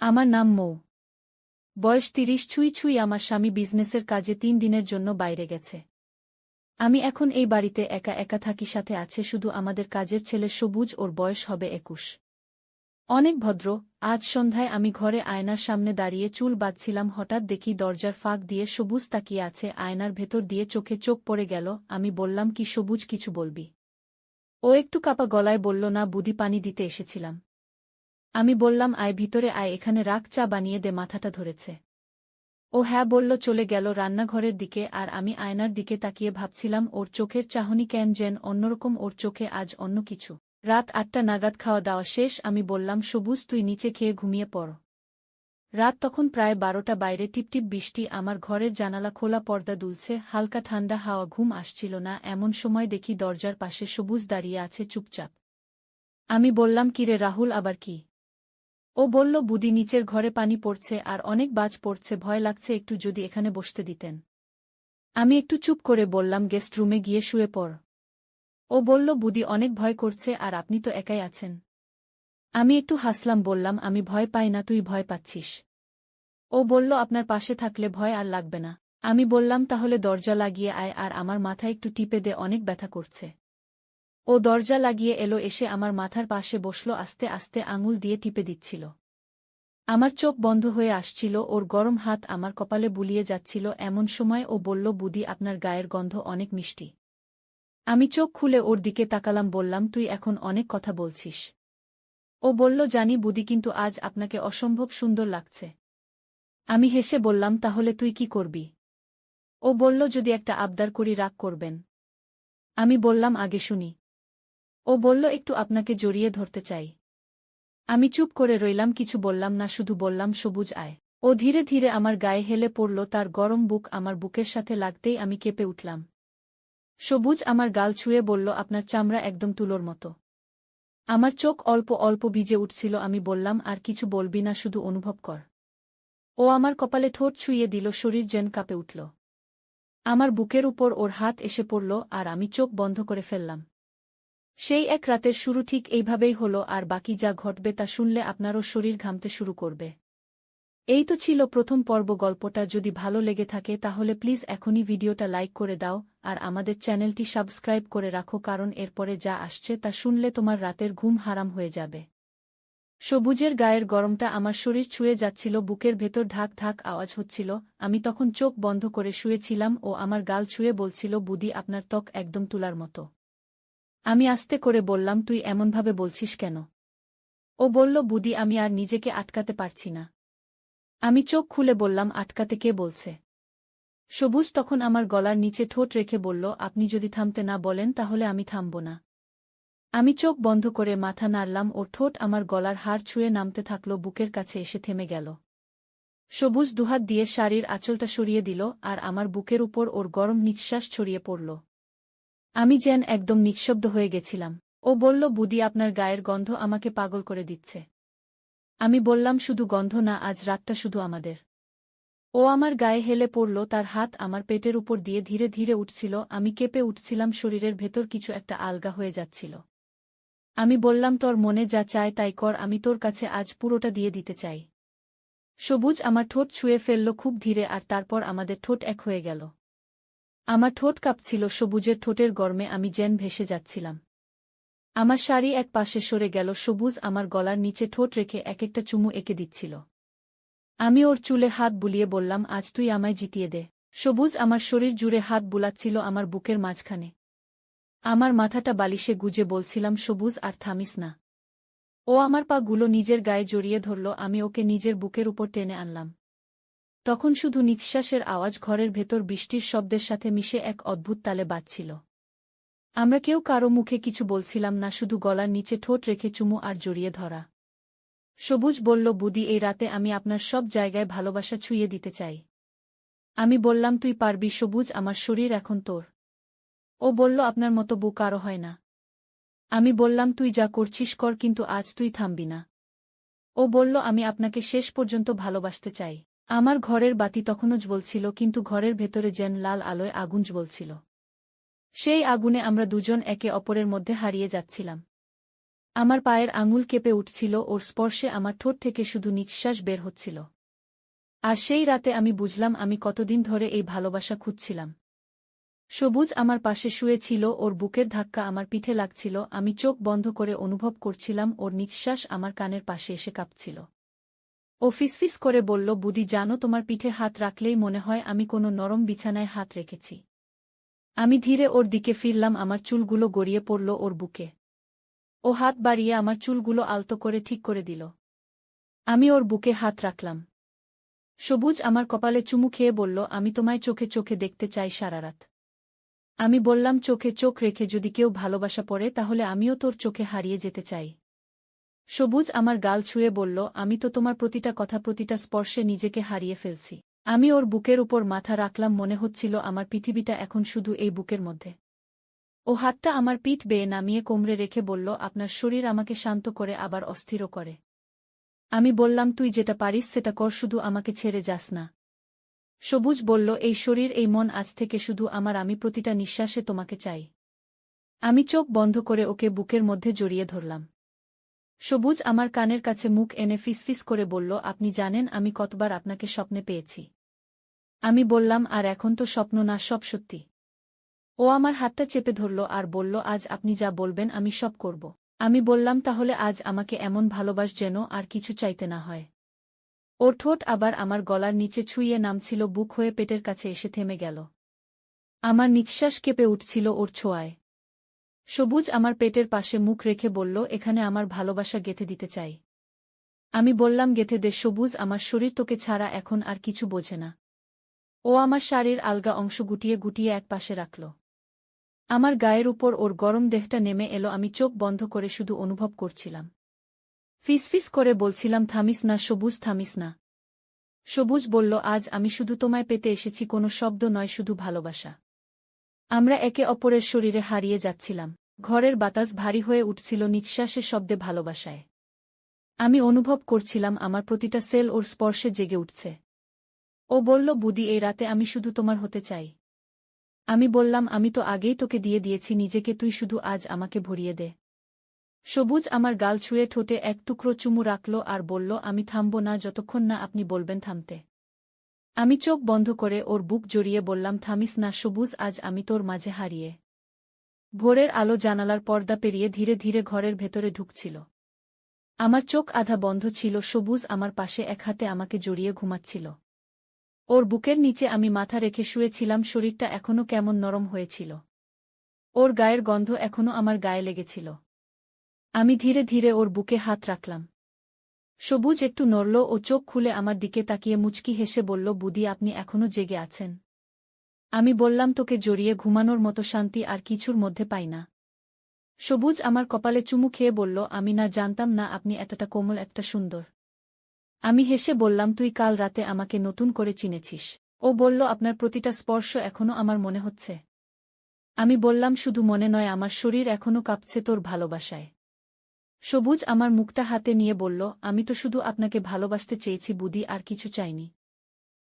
আমার নাম মৌ। বয়স ৩০ ছুঁই ছুঁই। আমার স্বামী বিজনেসের কাজে ৩ দিনের জন্য বাইরে গেছে। আমি এখন এই বাড়িতে একা একা থাকি, সাথে আছে শুধু আমাদের কাজের ছেলে সবুজ, ওর বয়স হবে ২১। অনেক ভদ্র। আজ সন্ধ্যায় আমি ঘরে আয়নার সামনে দাঁড়িয়ে চুল বাঁধছিলাম, হঠাৎ দেখি দরজার ফাঁক দিয়ে সবুজ তাকিয়ে আছে। আয়নার ভেতর দিয়ে চোখে চোখ পড়ে গেল। আমি বললাম, কি সবুজ, কিছু বলবি? ও একটু কাঁপা গলায় বলল, না বুদি, পানি দিতে এসেছিলাম। আমি বললাম, আয় ভিতরে আয়, এখানে রাখ, চা বানিয়ে দে, মাথাটা ধরেছে। ও হ্যাঁ বলল, চলে গেল রান্নাঘরের দিকে। আর আমি আয়নার দিকে তাকিয়ে ভাবছিলাম, ওর চোখের চাহনি কেন যেন অন্যরকম, ওর চোখে আজ অন্য কিছু। রাত ৮টা নাগাদ খাওয়া দাওয়া শেষ। আমি বললাম, সবুজ তুই নিচে খেয়ে ঘুমিয়ে পড়। রাত তখন প্রায় ১২টা। বাইরে টিপটিপ বৃষ্টি। আমার ঘরের জানালা খোলা, পর্দা দুলছে, হালকা ঠান্ডা হাওয়া। ঘুম আসছিল না। এমন সময় দেখি দরজার পাশে সবুজ দাঁড়িয়ে আছে চুপচাপ। আমি বললাম, কিরে রাহুল, আবার কি? ও বলল, বুদি, নিচের ঘরে পানি পড়ছে আর অনেক বাজ পড়ছে, ভয় লাগছে, একটু যদি এখানে বসতে দিতেন। আমি একটু চুপ করে বললাম, গেস্ট রুমে গিয়ে শুয়ে পড়। ও বলল, বুদি, অনেক ভয় করছে, আর আপনি তো একাই আছেন। আমি একটু হাসলাম, বললাম, আমি ভয় পাই না, তুই ভয় পাচ্ছিস। ও বলল, আপনার পাশে থাকলে ভয় আর লাগবে না। আমি বললাম, তাহলে দরজা লাগিয়ে আয় আর আমার মাথায় একটু টিপে দে, অনেক ব্যথা করছে। ও দরজা লাগিয়ে এলো, এসে আমার মাথার পাশে বসল, আস্তে আস্তে আঙুল দিয়ে টিপে দিচ্ছিল। আমার চোখ বন্ধ হয়ে আসছিল, ওর গরম হাত আমার কপালে বুলিয়ে যাচ্ছিল। এমন সময় ও বলল, বুদি, আপনার গায়ের গন্ধ অনেক মিষ্টি। আমি চোখ খুলে ওর দিকে তাকালাম, বললাম, তুই এখন অনেক কথা বলছিস। ও বলল, জানি বুদি, কিন্তু আজ আপনাকে অসম্ভব সুন্দর লাগছে। আমি হেসে বললাম, তাহলে তুই কি করবি? ও বলল, যদি একটা আবদার করি, রাগ করবেন? আমি বললাম, আগে শুনি। ও বলল, একটু আপনাকে জড়িয়ে ধরতে চাই। আমি চুপ করে রইলাম, কিছু বললাম না, শুধু বললাম, সবুজ আয়। ও ধীরে ধীরে আমার গায়ে হেলে পড়ল, তার গরম বুক আমার বুকের সাথে লাগতেই আমি কেঁপে উঠলাম। সবুজ আমার গাল ছুঁয়ে বলল, আপনার চামড়া একদম তুলোর মতো। আমার চোখ অল্প অল্প ভিজে উঠছিল। আমি বললাম, আর কিছু বলবি না, শুধু অনুভব কর। ও আমার কপালে ঠোঁট ছুঁয়ে দিল, শরীর যেন কাঁপে উঠল। আমার বুকের উপর ওর হাত এসে পড়ল, আর আমি চোখ বন্ধ করে ফেললাম। সেই এক রাতের শুরু ঠিক এইভাবেই হলো, আর বাকি যা ঘটবে তা শুনলে আপনারও শরীর ঘামতে শুরু করবে। এই তো ছিল প্রথম পর্ব। গল্পটা যদি ভালো লেগে থাকে তাহলে প্লিজ এখনই ভিডিওটা লাইক করে দাও, আর আমাদের চ্যানেলটি সাবস্ক্রাইব করে রাখো, কারণ এরপরে যা আসছে তা শুনলে তোমার রাতের ঘুম হারাম হয়ে যাবে। সবুজের গায়ের গরমটা আমার শরীর ছুঁয়ে যাচ্ছিল, বুকের ভেতর ধাক ধাক আওয়াজ হচ্ছিল। আমি তখন চোখ বন্ধ করে শুয়েছিলাম। ও আমার গাল ছুঁয়ে বলছিল, বুদি, আপনার ত্বক একদম তুলার মতো। আমি আস্তে করে বললাম, তুই এমনভাবে বলছিস কেন? ও বলল, বুদি, আমি আর নিজেকে আটকাতে পারছি না। আমি চোখ খুলে বললাম, আটকাতে কে বলছে? সবুজ তখন আমার গলার নিচে ঠোঁট রেখে বলল, আপনি যদি থামতে না বলেন তাহলে আমি থামব না। আমি চোখ বন্ধ করে মাথা নাড়লাম, ওর ঠোঁট আমার গলার হাড় ছুঁয়ে নামতে থাকল, বুকের কাছে এসে থেমে গেল। সবুজ দুহাত দিয়ে শাড়ির আঁচলটা সরিয়ে দিল, আর আমার বুকের উপর ওর গরম নিঃশ্বাস ছড়িয়ে পড়ল। আমি যেন একদম নিঃশব্দ হয়ে গেছিলাম। ও বলল, বুদি, আপনার গায়ের গন্ধ আমাকে পাগল করে দিচ্ছে। আমি বললাম, শুধু গন্ধ না, আজ রাতটা শুধু আমাদের। ও আমার গায়ে হেলে পড়ল, তার হাত আমার পেটের উপর দিয়ে ধীরে ধীরে উঠছিল। আমি কেঁপে উঠছিলাম, শরীরের ভেতর কিছু একটা আলগা হয়ে যাচ্ছিল। আমি বললাম, তোর মনে যা চায় তাই কর, আমি তোর কাছে আজ পুরোটা দিয়ে দিতে চাই। সবুজ আমার ঠোঁট ছুঁয়ে ফেলল খুব ধীরে, আর তারপর আমাদের ঠোঁট এক হয়ে গেল। আমার ঠোঁট কাঁপছিল, সবুজের ঠোঁটের গরমে আমি যেন ভেসে যাচ্ছিলাম। আমার শাড়ি এক পাশে সরে গেল, সবুজ আমার গলার নিচে ঠোঁট রেখে এক একটা চুমু এঁকে দিচ্ছিল। আমি ওর চুলে হাত বুলিয়ে বললাম, আজ তুই আমায় জিতিয়ে দে। সবুজ আমার শরীর জুড়ে হাত বুলাচ্ছিল, আমার বুকের মাঝখানে। আমার মাথাটা বালিশে গুজে বলছিলাম, সবুজ, আর থামিস না। ও আমার পা গুলো নিজের গায়ে জড়িয়ে ধরল, আমি ওকে নিজের বুকের উপর টেনে আনলাম। তখন শুধু নিঃশ্বাসের আওয়াজ ঘরের ভেতর বৃষ্টির শব্দের সাথে মিশে এক অদ্ভুত তালে বাজছিল। আমরা কেউ কারো মুখে কিছু বলছিলাম না, শুধু গলার নিচে ঠোঁট রেখে চুমু আর জড়িয়ে ধরা। সবুজ বলল, বুদি, এই রাতে আমি আপনার সব জায়গায় ভালোবাসা ছুঁয়ে দিতে চাই। আমি বললাম, তুই পারবি সবুজ, আমার শরীর এখন তোর। ও বলল, আপনার মতো বউ কারো হয় না। আমি বললাম, তুই যা করছিস কর, কিন্তু আজ তুই থামবি না। ও বলল, আমি আপনাকে শেষ পর্যন্ত ভালোবাসতে চাই। আমার ঘরের বাতি তখনও জ্বলছিল, কিন্তু ঘরের ভেতরে যেন লাল আলোয় আগুন জ্বলছিল। সেই আগুনে আমরা দুজন একে অপরের মধ্যে হারিয়ে যাচ্ছিলাম। আমার পায়ের আঙুল কেঁপে উঠছিল, ওর স্পর্শে আমার ঠোঁট থেকে শুধু নিঃশ্বাস বের হচ্ছিল। আর সেই রাতে আমি বুঝলাম আমি কতদিন ধরে এই ভালোবাসা খুঁজছিলাম। সবুজ আমার পাশে শুয়ে ছিল, ওর বুকের ধাক্কা আমার পিঠে লাগছিল, আমি চোখ বন্ধ করে অনুভব করছিলাম ওর নিঃশ্বাস আমার কানের পাশে এসে কাঁপছিল। ও ফিসফিস করে বলল, বুদি জানো, তোমার পিঠে হাত রাখলেই মনে হয় আমি কোনো নরম বিছানায় হাত রেখেছি। আমি ধীরে ওর দিকে ফিরলাম, আমার চুলগুলো গড়িয়ে পড়ল ওর বুকে। ও হাত বাড়িয়ে আমার চুলগুলো আলতো করে ঠিক করে দিল। আমি ওর বুকে হাত রাখলাম। সবুজ আমার কপালে চুমু খেয়ে বলল, আমি তোমায় চোখে চোখে দেখতে চাই সারারাত। আমি বললাম, চোখে চোখ রেখে যদি কেউ ভালোবাসা পড়ে তাহলে আমিও তোর চোখে হারিয়ে যেতে চাই। সবুজ আমার গাল ছুঁয়ে বলল, আমি তো তোমার প্রতিটা কথা, প্রতিটা স্পর্শে নিজেকে হারিয়ে ফেলছি। আমি ওর বুকের উপর মাথা রাখলাম, মনে হচ্ছিল আমার পৃথিবীটা এখন শুধু এই বুকের মধ্যে। ও হাতটা আমার পিঠ বেয়ে নামিয়ে কোমরে রেখে বলল, আপনার শরীর আমাকে শান্ত করে আবার অস্থিরও করে। আমি বললাম, তুই যেটা পারিস সেটা কর, শুধু আমাকে ছেড়ে যাস না। সবুজ বলল, এই শরীর এই মন আজ থেকে শুধু আমার, আমি প্রতিটা নিঃশ্বাসে তোমাকে চাই। আমি চোখ বন্ধ করে ওকে বুকের মধ্যে জড়িয়ে ধরলাম। সবুজ আমার কানের কাছে মুখ এনে ফিসফিস করে বলল, আপনি জানেন আমি কতবার আপনাকে স্বপ্নে পেয়েছি। আমি বললাম, আর এখন তো স্বপ্ন না, সব সত্যি। ও আমার হাতটা চেপে ধরল আর বলল, আজ আপনি যা বলবেন আমি সব করব। আমি বললাম, তাহলে আজ আমাকে এমন ভালোবাস যেন আর কিছু চাইতে না হয়। ওর ঠোঁট আবার আমার গলার নিচে ছুঁয়ে নামছিল, বুক হয়ে পেটের কাছে এসে থেমে গেল। আমার নিঃশ্বাস কেঁপে উঠছিল ওর ছোঁয়ায়। সবুজ আমার পেটের পাশে মুখ রেখে বলল, এখানে আমার ভালোবাসা গেঁথে দিতে চাই। আমি বললাম, গেঁথে দে সবুজ, আমার শরীর তোকে ছাড়া এখন আর কিছু বোঝে না। ও আমার শাড়ির আলগা অংশ গুটিয়ে গুটিয়ে এক পাশে রাখল। আমার গায়ের উপর ওর গরম দেহটা নেমে এলো, আমি চোখ বন্ধ করে শুধু অনুভব করছিলাম। ফিসফিস করে বলছিলাম, থামিস না সবুজ, থামিস না। সবুজ বলল, আজ আমি শুধু তোমায় পেতে এসেছি, কোনো শব্দ নয়, শুধু ভালোবাসা। আমরা একে অপরের শরীরে হারিয়ে যাচ্ছিলাম। ঘরের বাতাস ভারী হয়ে উঠছিল নিঃশ্বাসের শব্দে, ভালোবাসায়। আমি অনুভব করছিলাম আমার প্রতিটা সেল ওর স্পর্শে জেগে উঠছে। ও বলল, বুদি এই রাতে আমি শুধু তোমার হতে চাই। আমি বললাম, আমি তো আগেই তোকে দিয়ে দিয়েছি নিজেকে, তুই শুধু আজ আমাকে ভরিয়ে দে। সবুজ আমার গাল ছুঁয়ে ঠোঁটে এক টুকরো চুমু রাখল আর বলল, আমি থামব না যতক্ষণ না আপনি বলবেন থামতে। আমি চোখ বন্ধ করে ওর বুক জড়িয়ে বললাম, থামিস না সবুজ, আজ আমি তোর মাঝে হারিয়ে। ভোরের আলো জানালার পর্দা পেরিয়ে ধীরে ধীরে ঘরের ভেতরে ঢুকছিল। আমার চোখ আধা বন্ধ ছিল, সবুজ আমার পাশে এক হাতে আমাকে জড়িয়ে ঘুমাচ্ছিল। ওর বুকের নিচে আমি মাথা রেখে শুয়েছিলাম, শরীরটা এখনো কেমন নরম হয়েছিল। ওর গায়ের গন্ধ এখনো আমার গায়ে লেগেছিল। আমি ধীরে ধীরে ওর বুকে হাত রাখলাম। সবুজ একটু নড়ল, ও চোখ খুলে আমার দিকে তাকিয়ে মুচকি হেসে বলল, বুদি আপনি এখনো জেগে আছেন। আমি বললাম, তোকে জড়িয়ে ঘুমানোর মতো শান্তি আর কিছুর মধ্যে পাই না। সবুজ আমার কপালে চুমু খেয়ে বলল, আমি না জানতাম না আপনি এতটা কোমল, একটা সুন্দর। আমি হেসে বললাম, তুই কাল রাতে আমাকে নতুন করে চিনেছিস। ও বলল, আপনার প্রতিটা স্পর্শ এখনো আমার মনে হচ্ছে। আমি বললাম, শুধু মনে নয়, আমার শরীর এখনো কাঁপছে তোর ভালোবাসায়। সবুজ আমার মুখটা হাতে নিয়ে বলল, আমি তো শুধু আপনাকে ভালোবাসতে চেয়েছি বুদি, আর কিছু চাইনি।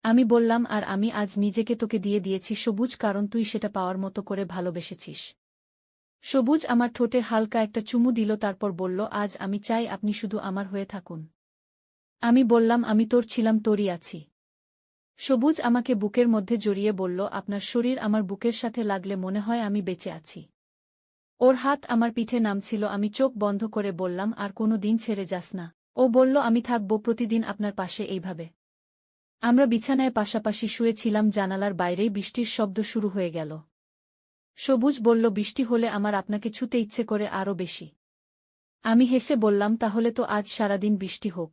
আমি বললাম, আর আমি আজ নিজেকে তোকে দিয়ে দিয়েছি সবুজ, কারণ তুই সেটা পাওয়ার মতো করে ভালোবেসেছিস। সবুজ আমার ঠোঁটে হালকা একটা চুমু দিল, তারপর বলল, আজ আমি চাই আপনি শুধু আমার হয়ে থাকুন। আমি বললাম, আমি তোর ছিলাম, তোরই আছি। সবুজ আমাকে বুকের মধ্যে জড়িয়ে বলল, আপনার শরীর আমার বুকের সাথে লাগলে মনে হয় আমি বেঁচে আছি। ওর হাত আমার পিঠে নামছিল, আমি চোখ বন্ধ করে বললাম, আর কোনো দিন ছেড়ে যাস না। ও বলল, আমি থাকব প্রতিদিন আপনার পাশে এইভাবে। আমরা বিছানায় পাশাপাশি শুয়েছিলাম, জানালার বাইরেই বৃষ্টির শব্দ শুরু হয়ে গেল। সবুজ বলল, বৃষ্টি হলে আমার আপনাকে ছুঁতে ইচ্ছে করে আরও বেশি। আমি হেসে বললাম, তাহলে তো আজ সারাদিন বৃষ্টি হোক।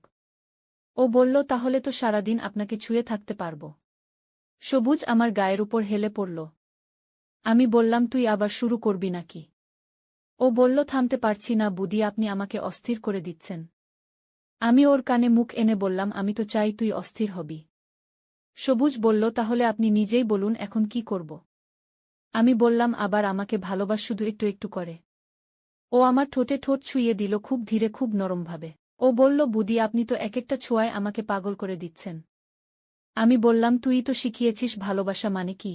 ও বলল, তাহলে তো সারাদিন আপনাকে ছুঁয়ে থাকতে পারব। সবুজ আমার গায়ের উপর হেলে পড়ল। আমি বললাম, তুই আবার শুরু করবি নাকি? ও বলল, থামতে পারছি না বুদি, আপনি আমাকে অস্থির করে দিচ্ছেন। আমি ওর কানে মুখ এনে বললাম, আমি তো চাই তুই অস্থির হবি। সবুজ বলল, তাহলে আপনি নিজেই বলুন এখন কি করব। আমি বললাম, আবার আমাকে ভালোবাস, শুধু একটু একটু করে। ও আমার ঠোঁটে ঠোঁট ছুঁয়ে দিল, খুব ধীরে, খুব নরমভাবে। ও বলল, বুদি আপনি তো এক একটা ছোঁয়ায় আমাকে পাগল করে দিচ্ছেন। আমি বললাম, তুই তো শিখিয়েছিস ভালোবাসা মানে কি।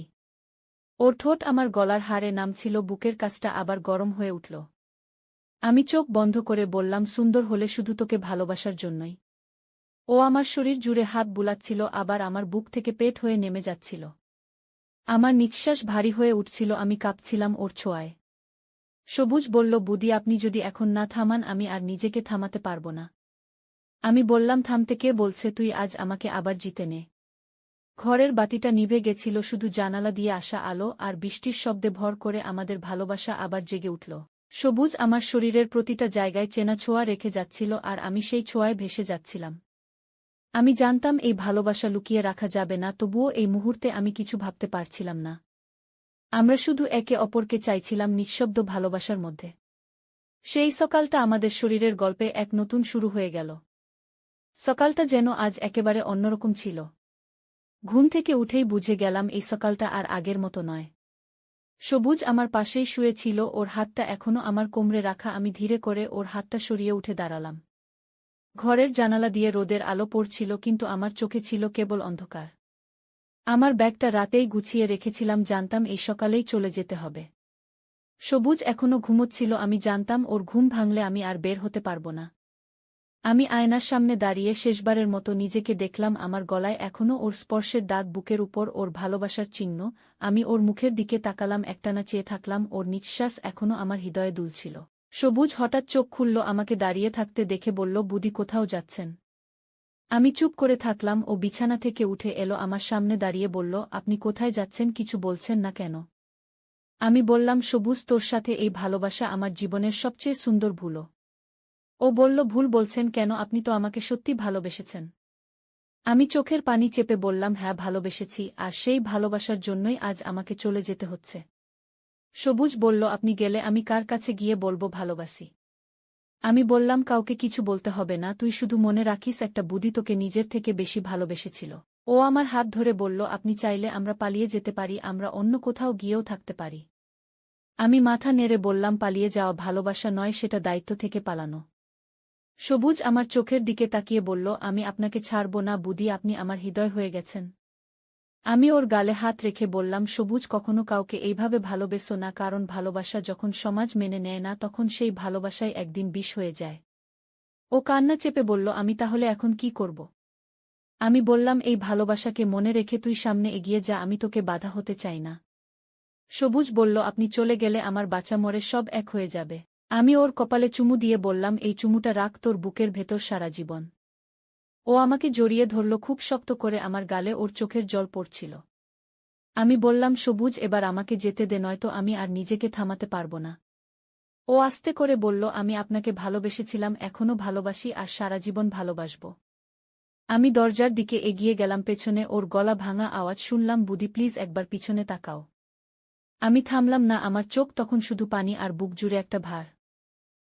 ওর ঠোঁট আমার গলার হারে নামছিল, বুকের কাছটা আবার গরম হয়ে উঠল। আমি চোখ বন্ধ করে বললাম, সুন্দর হলে শুধু তোকে ভালোবাসার জন্যই। ও আমার শরীর জুড়ে হাত বুলাচ্ছিল, আবার আমার বুক থেকে পেট হয়ে নেমে যাচ্ছিল। আমার নিঃশ্বাস ভারী হয়ে উঠছিল, আমি কাঁপছিলাম ওর ছোঁয়ায়। সবুজ বলল, বুদি আপনি যদি এখন না থামান আমি আর নিজেকে থামাতে পারব না। আমি বললাম, থামতে কে বলছে, তুই আজ আমাকে আবার জিতে নে। ঘরের বাতিটা নিভে গেছিল, শুধু জানালা দিয়ে আসা আলো আর বৃষ্টির শব্দে ভর করে আমাদের ভালোবাসা আবার জেগে উঠল। সবুজ আমার শরীরের প্রতিটা জায়গায় চেনা ছোঁয়া রেখে যাচ্ছিল আর আমি সেই ছোঁয়ায় ভেসে যাচ্ছিলাম। আমি জানতাম এই ভালোবাসা লুকিয়ে রাখা যাবে না, তবুও এই মুহূর্তে আমি কিছু ভাবতে পারছিলাম না। আমরা শুধু একে অপরকে চাইছিলাম নিঃশব্দ ভালোবাসার মধ্যে। সেই সকালটা আমাদের শরীরের গল্পে এক নতুন শুরু হয়ে গেল। সকালটা যেন আজ একেবারে অন্যরকম ছিল। ঘুম থেকে উঠেই বুঝে গেলাম এই সকালটা আর আগের মতো নয়। সবুজ আমার পাশেই শুয়ে ছিল, ওর হাতটা এখনো আমার কোমরে রাখা। আমি ধীরে করে ওর হাতটা সরিয়ে উঠে দাঁড়ালাম। ঘরের জানালা দিয়ে রোদের আলো পড়ছিল, কিন্তু আমার চোখে ছিল কেবল অন্ধকার। আমার ব্যাগটা রাতেই গুছিয়ে রেখেছিলাম, জানতাম এই সকালেই চলে যেতে হবে। সবুজ এখনো ঘুমোচ্ছিল, আমি জানতাম ওর ঘুম ভাঙলে আমি আর বের হতে পারব না। আমি আয়নার সামনে দাঁড়িয়ে শেষবারের মতো নিজেকে দেখলাম, আমার গলায় এখনো ওর স্পর্শের দাগ, বুকের উপর ওর ভালোবাসার চিহ্ন। আমি ওর মুখের দিকে তাকালাম, একটানা চেয়ে থাকলাম, ওর নিঃশ্বাস এখনো আমার হৃদয়ে দুলছিল। সবুজ হঠাৎ চোখ খুলল, আমাকে দাঁড়িয়ে থাকতে দেখে বলল, বুদি কোথাও যাচ্ছেন? আমি চুপ করে থাকলাম। ও বিছানা থেকে উঠে এলো, আমার সামনে দাঁড়িয়ে বলল, আপনি কোথায় যাচ্ছেন, কিছু বলছেন না কেন? আমি বললাম, সবুজ তোর সাথে এই ভালোবাসা আমার জীবনের সবচেয়ে সুন্দর ভুল। ও বলল, ভুল বলছেন কেন, আপনি তো আমাকে সত্যি ভালোবেসেছেন। আমি চোখের পানি চেপে বললাম, হ্যাঁ ভালোবেসেছি, আর সেই ভালোবাসার জন্যই আজ আমাকে চলে যেতে হচ্ছে। সবুজ বলল, আপনি গেলে আমি কার কাছে গিয়ে বলবো ভালোবাসি? আমি বললাম, কাউকে কিছু বলতে হবে না, তুই শুধু মনে রাখিস একটা বুদ্ধি তোকে নিজের থেকে বেশি ভালোবেসেছিল। ও আমার হাত ধরে বলল, আপনি চাইলে আমরা পালিয়ে যেতে পারি, আমরা অন্য কোথাও গিয়েও থাকতে পারি। আমি মাথা নেড়ে বললাম, পালিয়ে যাওয়া ভালোবাসা নয়, সেটা দায়িত্ব থেকে পালানো। সবুজ আমার চোখের দিকে তাকিয়ে বলল, আমি আপনাকে ছাড়ব না বুদি, আপনি আমার হৃদয় হয়ে গেছেন। আমি ওর গালে হাত রেখে বললাম, সবুজ কখনো কাউকে এইভাবে ভালোবেসো না, কারণ ভালোবাসা যখন সমাজ মেনে নেয় না তখন সেই ভালোবাসাই একদিন বিষ হয়ে যায়। ও কান্না চেপে বলল, আমি তাহলে এখন কি করব? আমি বললাম, এই ভালোবাসাকে মনে রেখে তুই সামনে এগিয়ে যা, আমি তোকে বাধা হতে চাই না। সবুজ বলল, আপনি চলে গেলে আমার বাঁচা মরে সব এক হয়ে যাবে। আমি ওর কপালে চুমু দিয়ে বললাম, এই চুমুটা রাখ তোর বুকের ভেতর সারা জীবন। ও আমাকে জড়িয়ে ধরল খুব শক্ত করে, আমার গালে ওর চোখের জল পড়ছিল। আমি বললাম, সবুজ এবার আমাকে যেতে দে, নয়তো আমি আর নিজেকে থামাতে পারব না। ও আস্তে করে বলল, আমি আপনাকে ভালোবেসেছিলাম, এখনো ভালোবাসি, আর সারা জীবন ভালোবাসব। আমি দরজার দিকে এগিয়ে গেলাম, পেছনে ওর গলা ভাঙা আওয়াজ শুনলাম, বুদি প্লিজ একবার পিছনে তাকাও। আমি থামলাম না, আমার চোখ তখন শুধু পানি আর বুক জুড়ে একটা ভার।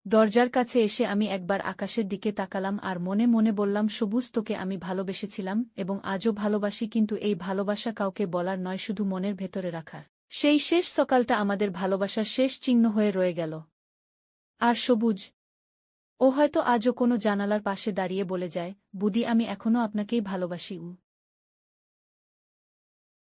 দরজার কাছে এসে আমি একবার আকাশের দিকে তাকালাম আর মনে মনে বললাম, সবুজ তোকে আমি ভালোবেসেছিলাম এবং আজও ভালোবাসি, কিন্তু এই ভালোবাসা কাউকে বলার নয়, শুধু মনের ভেতরে রাখার। সেই শেষ সকালটা আমাদের ভালোবাসার শেষ চিহ্ন হয়ে রয়ে গেল। আর সবুজ, ও হয়তো আজও কোনো জানালার পাশে দাঁড়িয়ে বলে যায়, বুদি আমি এখনো আপনাকেই ভালোবাসি।